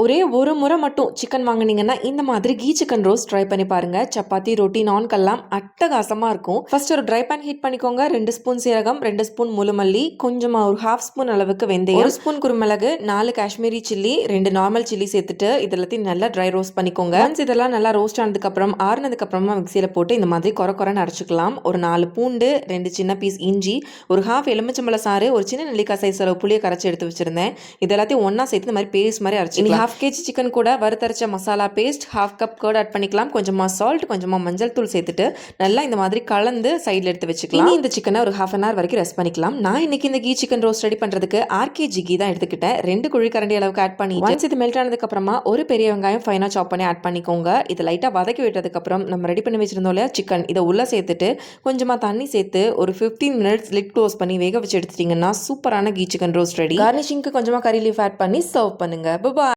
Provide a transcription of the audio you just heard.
ஒரே ஒரு முறை மட்டும் சிக்கன் வாங்குனீங்கன்னா இந்த மாதிரி கீ சிக்கன் ரோஸ்ட் ட்ரை பண்ணி பாருங்க. சப்பாத்தி, ரொட்டி, நான்கெல்லாம் அட்டகாசமா இருக்கும். ஃபர்ஸ்ட் ஒரு ட்ரை பேன் ஹீட் பண்ணிக்கோங்க. 2 ஸ்பூன் சீரகம், 2 ஸ்பூன் முழுமல்லி, கொஞ்சமா ஒரு 1/2 ஸ்பூன் அளவுக்கு வெந்தயம், 1 ஸ்பூன் குருமிளகு, 4 காஷ்மீரி சில்லி, 2 நார்மல் சில்லி சேர்த்துட்டு இதெல்லாத்தையும் நல்லா ட்ரை ரோஸ்ட் பண்ணிக்கோங்க. ஒன்ஸ் இதெல்லாம் நல்லா ரோஸ்ட் ஆனதுக்கு அப்புறம் ஆறுனதுக்கு அப்புறமா மிக்சியில போட்டு இந்த மாதிரி கொரன்னு அரைச்சிக்கலாம். ஒரு 4 பூண்டு, 2 சின்ன பீஸ் இஞ்சி, ஒரு 1/2 எலுமிச்சம்பழ சாறு, ஒரு சின்ன நெல்லிக்காய் சைஸ் அளவு புளியை கரைச்சி எடுத்து வச்சிருந்தேன். இதெல்லாத்தையும் ஒன்னா சேர்த்து இந்த மாதிரி பேஸ்ட் மாதிரி அரைச்சிக்கலாம். 1/2 kg சிக்கன் கூட வறுத்தரைச்ச masala paste, 1/2 cup curd add பண்ணிக்கலாம். கொஞ்சமா சால்ட், கொஞ்சமா மஞ்சள் தூள் சேர்த்துட்டு நல்லா இந்த மாதிரி கலந்து சைடில் எடுத்து வச்சுக்கலாம். இனி இந்த சிக்கனை ஒரு 1/2 an hour வரைக்கும் ரெஸ்ட் பண்ணிக்கலாம். நான் இன்னைக்கு இந்த கீ சிக்கன் ரோஸ்ட் ரெடி பண்றதுக்கு RKG கீ தான் எடுத்துக்கிட்டேன். 2 குழிக்கரண்டி அளவுக்கு ஆட் பண்ணி ஒன்ஸ் இது மெல்ட் ஆனதுக்கு அப்புறமா ஒரு பெரிய வெங்காயம் ஃபைனா சாப் பண்ணி ஆட் பண்ணிக்கோங்க. இது லைட்டா வதக்கி விட்டதுக்கு அப்புறம் நம்ம ரெடி பண்ணி வச்சிருந்தோம் இல்லையா சிக்கன், இதை உள்ள சேர்த்துட்டு கொஞ்சமா தண்ணி சேர்த்து ஒரு 15 minutes லிட் க்ளோஸ் பண்ணி வேக வச்சு எடுத்துட்டீங்கன்னா சூப்பரான கீ சிக்கன் ரோஸ்ட் ரெடி. கார்னிஷிங்க்கு கொஞ்சமா கறி லீஃப் ஆட் பண்ணி சர்வ் பண்ணுங்க. பாய்.